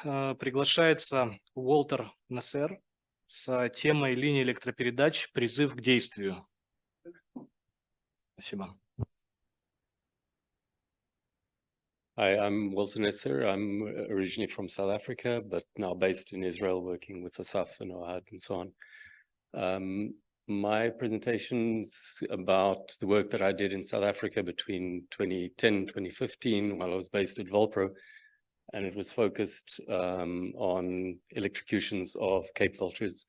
приглашается Уолтер Несер с темой линии электропередач «Призыв к действию». Спасибо. Hi, I'm Walter Neser. I'm originally from South Africa, but now based in Israel, working with Asaf and Ohad and so on. My presentation's about the work that I did in South Africa between 2010 and 2015 while I was based at Volpro, and it was focused on electrocutions of Cape vultures.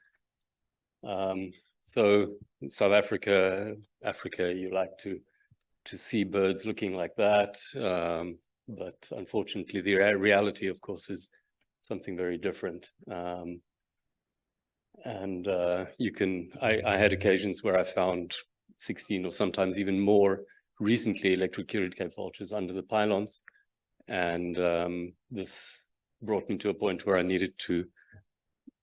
So South Africa, you like to see birds looking like that. But unfortunately, the reality, of course, is something very different. I had occasions where I found 16 or sometimes even more recently electrocuted Cape vultures under the pylons. And this brought me to a point where I needed to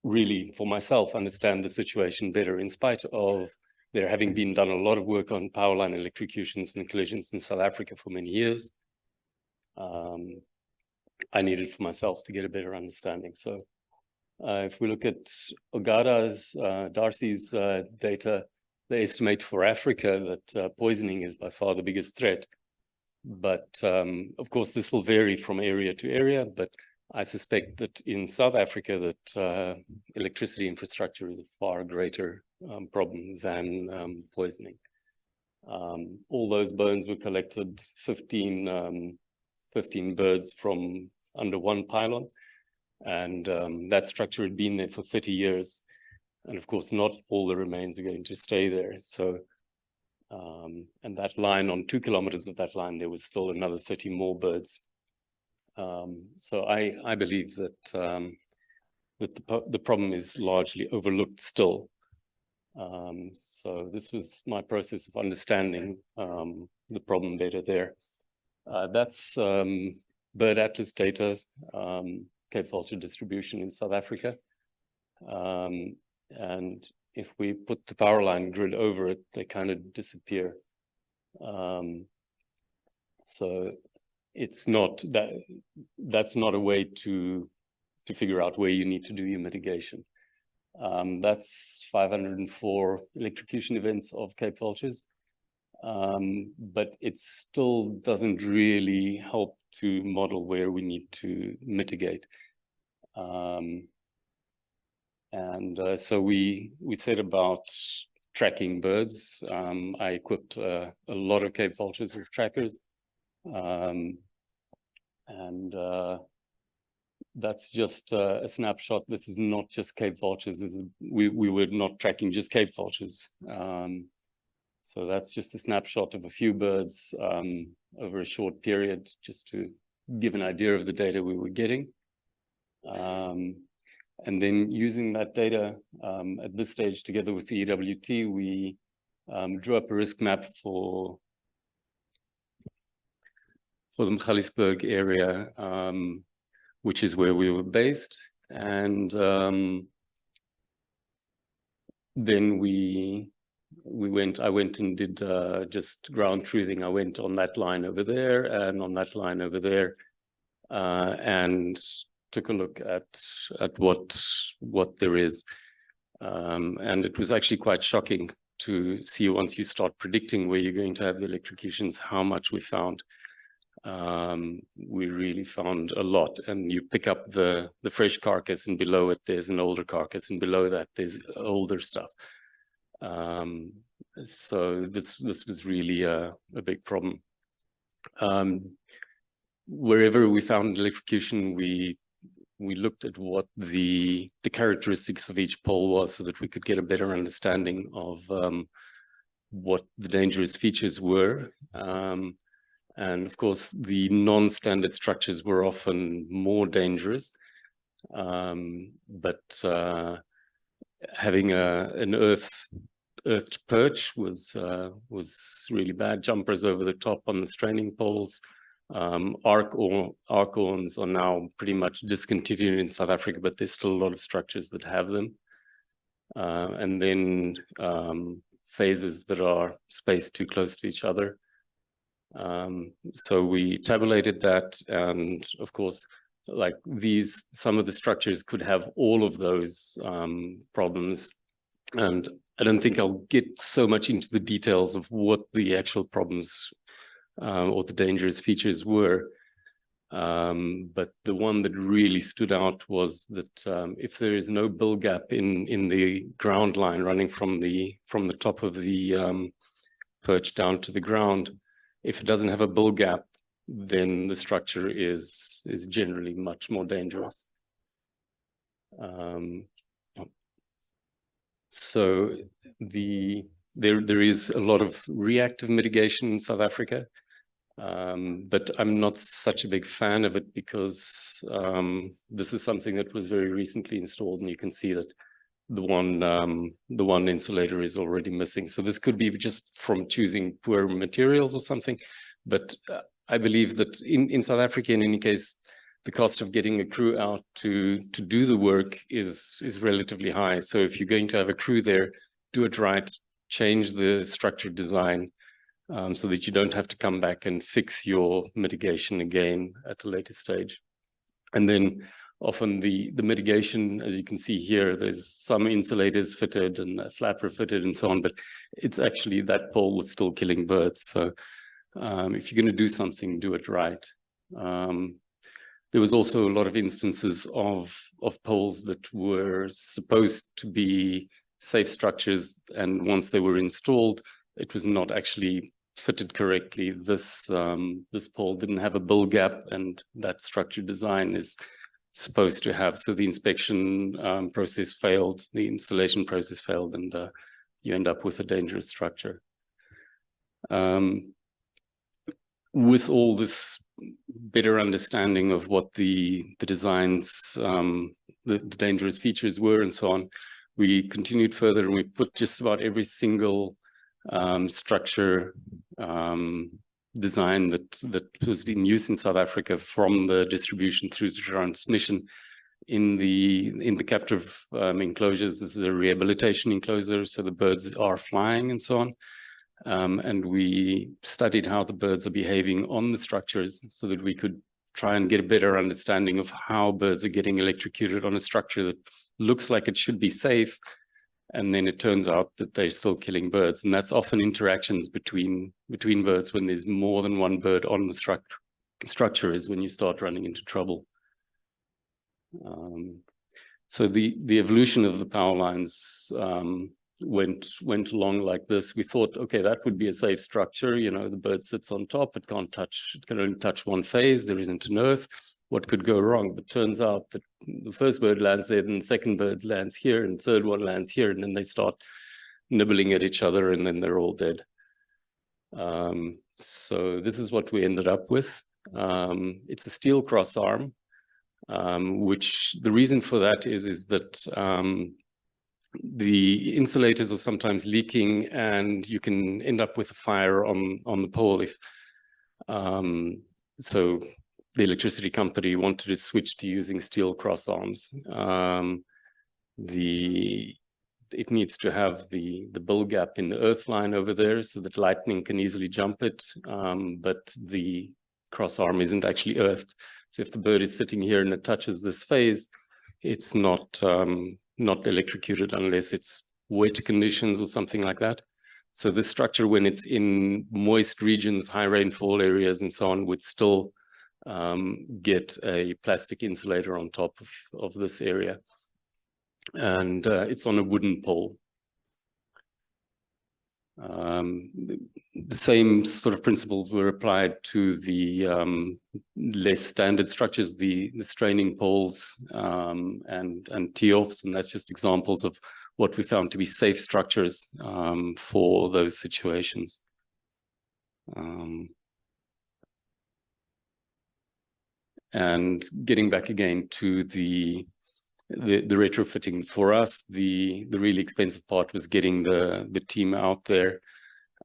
really, for myself, understand the situation better, in spite of there having been done a lot of work on power line electrocutions and collisions in South Africa for many years. I needed for myself to get a better understanding. So if we look at Ogada's, Darcy's data, they estimate for Africa that poisoning is by far the biggest threat. But of course, this will vary from area to area, but I suspect that in South Africa that electricity infrastructure is a far greater problem than poisoning. All those bones were collected, 15 birds from under one pylon, and that structure had been there for 30 years. And of course, not all the remains are going to stay there. So, and that line, on 2 kilometers of that line, there was still another 30 more birds. So I believe that, the problem is largely overlooked still. So this was my process of understanding the problem better there. That's bird atlas data, Cape vulture distribution in South Africa. And if we put the power line grid over it, they kind of disappear. So it's not that's not a way to figure out where you need to do your mitigation. That's 504 electrocution events of Cape vultures. But it still doesn't really help to model where we need to mitigate. So we set about tracking birds. I equipped a lot of Cape vultures with trackers. That's just a snapshot. This is not just Cape vultures. We were not tracking just Cape vultures. So that's just a snapshot of a few birds over a short period, just to give an idea of the data we were getting. And then using that data at this stage, together with the EWT, we drew up a risk map for the Mchalisberg area, which is where we were based. And then I went and did just ground truthing. I went on that line over there and on that line over there, and took a look at what there is. And it was actually quite shocking to see, once you start predicting where you're going to have the electrocutions, how much we found. We really found a lot. And you pick up the fresh carcass, and below it there's an older carcass, and below that there's older stuff. So this was really a big problem. Wherever we found electrocution, we looked at what the characteristics of each pole was, so that we could get a better understanding of what the dangerous features were. And of course, the non-standard structures were often more dangerous. But having an earthed perch was really bad. Jumpers over the top on the straining poles. Arc horns are now pretty much discontinued in South Africa, but there's still a lot of structures that have them. And then phases that are spaced too close to each other. So we tabulated that, and of course, like these, some of the structures could have all of those problems. And I don't think I'll get so much into the details of what the actual problems or the dangerous features were. But the one that really stood out was that if there is no bill gap in the ground line running from the top of the perch down to the ground, if it doesn't have a bill gap, then the structure is generally much more dangerous. So there is a lot of reactive mitigation in South Africa, but I'm not such a big fan of it because this is something that was very recently installed, and you can see that the one insulator is already missing. So this could be just from choosing poor materials or something, but I believe that in South Africa, in any case, the cost of getting a crew out to do the work is relatively high. So if you're going to have a crew there, do it right, change the structure design so that you don't have to come back and fix your mitigation again at a later stage. And then often the mitigation, as you can see here, there's some insulators fitted and a flapper fitted and so on, but it's actually that pole was still killing birds. So if you're going to do something, do it right. There was also a lot of instances of poles that were supposed to be safe structures, and once they were installed, it was not actually fitted correctly. This pole didn't have a bill gap, and that structure design is supposed to have. So the inspection process failed, the installation process failed, and you end up with a dangerous structure. With all this better understanding of what the designs, the dangerous features were and so on, we continued further and we put just about every single structure design that was being used in South Africa, from the distribution through to transmission, in the captive enclosures. This is a rehabilitation enclosure, so the birds are flying and so on. And we studied how the birds are behaving on the structures so that we could try and get a better understanding of how birds are getting electrocuted on a structure that looks like it should be safe, and then it turns out that they're still killing birds. And that's often interactions between birds. When there's more than one bird on the structure is when you start running into trouble. So the evolution of the power lines went along like this. We thought, okay, that would be a safe structure. You know, the bird sits on top, it can't touch, it can only touch one phase, there isn't an earth. What could go wrong? But turns out that the first bird lands there, then the second bird lands here, and the third one lands here, and then they start nibbling at each other, and then they're all dead. So this is what we ended up with. It's a steel cross arm, which the reason for that is that the insulators are sometimes leaking, and you can end up with a fire on the pole if so the electricity company wanted to switch to using steel cross arms. It needs to have the bill gap in the earth line over there so that lightning can easily jump it, but the cross arm isn't actually earthed. So if the bird is sitting here and it touches this phase, it's not electrocuted unless it's wet conditions or something like that. So this structure, when it's in moist regions, high rainfall areas and so on, would still get a plastic insulator on top of this area. And it's on a wooden pole. The same sort of principles were applied to the less standard structures, the straining poles and tee-offs, and that's just examples of what we found to be safe structures for those situations. And getting back again to the retrofitting, for us, the really expensive part was getting the team out there.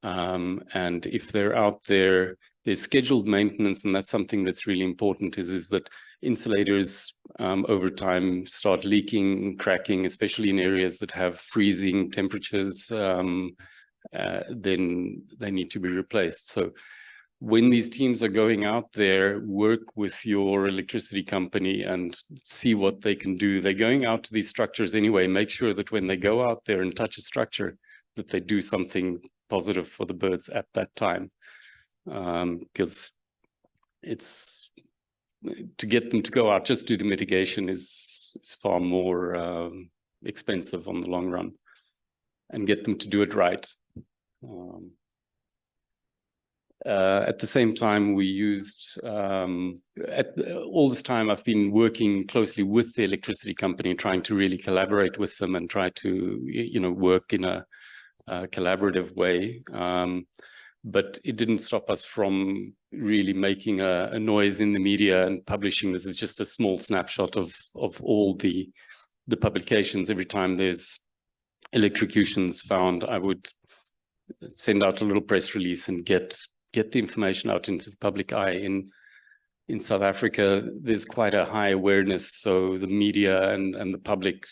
And if they're out there, there's scheduled maintenance, and that's something that's really important, is that insulators over time start leaking, cracking, especially in areas that have freezing temperatures, then they need to be replaced. So when these teams are going out there, work with your electricity company and see what they can do. They're going out to these structures anyway. Make sure that when they go out there and touch a structure, that they do something positive for the birds at that time. Because it's, to get them to go out just to do mitigation is far more expensive on the long run, and get them to do it right. At the same time, we used, all this time I've been working closely with the electricity company, trying to really collaborate with them and try to, you know, work in a collaborative way. But it didn't stop us from really making a noise in the media and publishing. This is just a small snapshot of all the publications. Every time there's electrocutions found, I would send out a little press release and get the information out into the public eye. In South Africa, there's quite a high awareness, so the media and the public,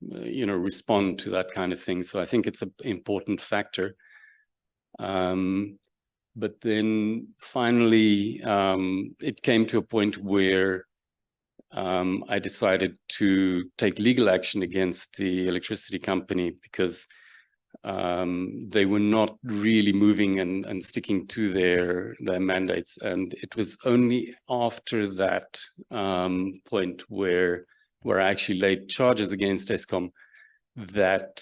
you know, respond to that kind of thing. So I think it's an important factor. But then finally, it came to a point where I decided to take legal action against the electricity company, because they were not really moving and sticking to their mandates. And it was only after that point where I actually laid charges against Eskom that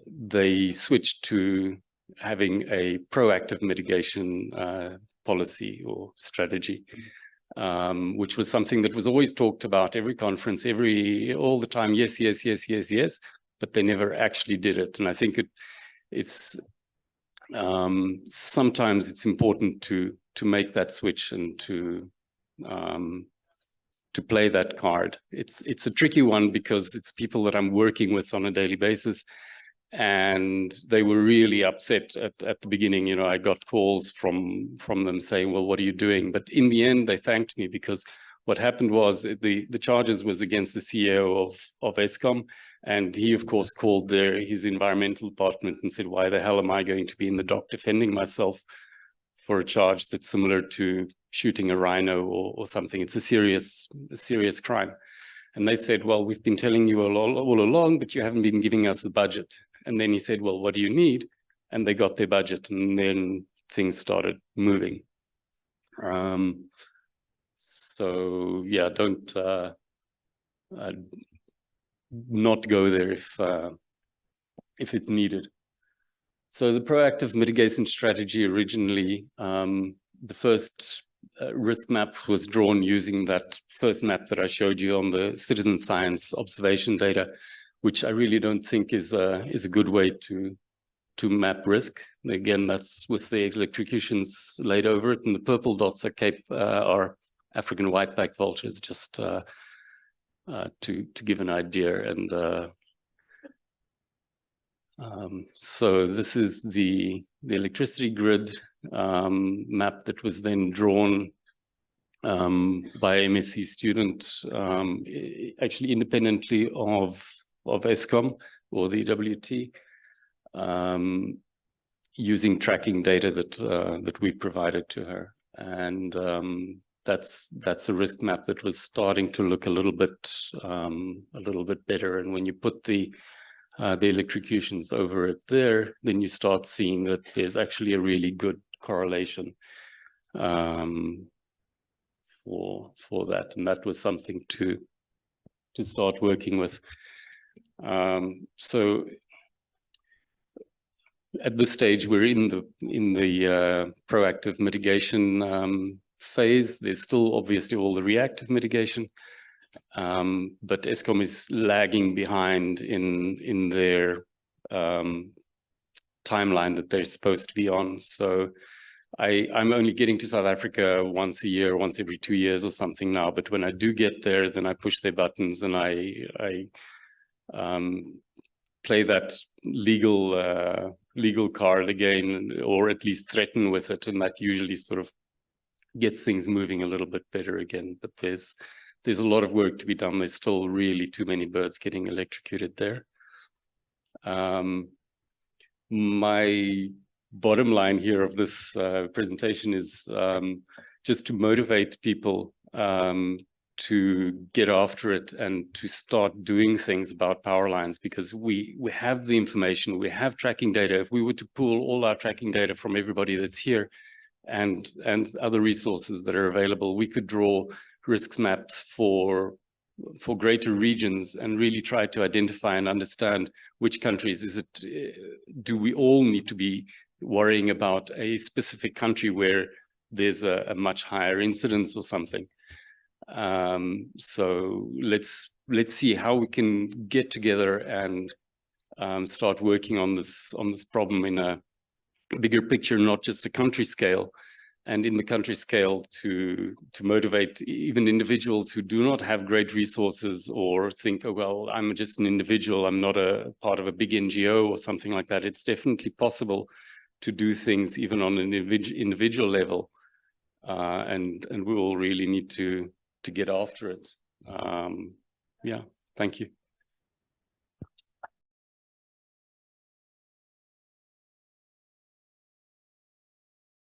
they switched to having a proactive mitigation policy or strategy, which was something that was always talked about every conference, all the time. Yes, yes, yes, yes, yes. But they never actually did it. And I think it's sometimes it's important to make that switch and to play that card. It's a tricky one, because it's people that I'm working with on a daily basis, and they were really upset at the beginning. You know, I got calls from them saying, well, what are you doing? But in the end, they thanked me, because what happened was the charges was against the CEO of Eskom. And he, of course, called his environmental department and said, why the hell am I going to be in the dock defending myself for a charge that's similar to shooting a rhino or something? It's a serious crime. And they said, well, we've been telling you all along, but you haven't been giving us the budget. And then he said, well, what do you need? And they got their budget, and then things started moving. So yeah, don't not go there if it's needed. So the proactive mitigation strategy originally, the first risk map was drawn using that first map that I showed you on the citizen science observation data, which I really don't think is a good way to map risk. Again, that's with the electrocutions laid over it, and the purple dots are African whiteback vultures, just to give an idea. And so this is the electricity grid map that was then drawn by MSc students, actually independently of Eskom or the EWT, using tracking data that we provided to her. And that's a risk map that was starting to look a little bit better. And when you put the electrocutions over it there, then you start seeing that there's actually a really good correlation for that. And that was something to start working with. So at this stage, we're in the proactive mitigation phase. There's still obviously all the reactive mitigation, but Eskom is lagging behind in their timeline that they're supposed to be on. So I'm only getting to South Africa once a year, once every 2 years or something now. But when I do get there, then I push their buttons and I play that legal card again, or at least threaten with it, and that usually sort of gets things moving a little bit better again. But there's a lot of work to be done. There's still really too many birds getting electrocuted there. My bottom line here of this presentation is just to motivate people to get after it and to start doing things about power lines, because we have the information, we have tracking data. If we were to pool all our tracking data from everybody that's here and other resources that are available, we could draw risk maps for greater regions and really try to identify and understand which countries is it, do we all need to be worrying about a specific country where there's a much higher incidence or something. So let's see how we can get together and start working on this problem in a bigger picture, not just a country scale. And in the country scale, to motivate even individuals who do not have great resources or think, oh, well, I'm just an individual, I'm not a part of a big NGO or something like that. It's definitely possible to do things even on an individual level. And we will really need to get after it. Yeah, thank you.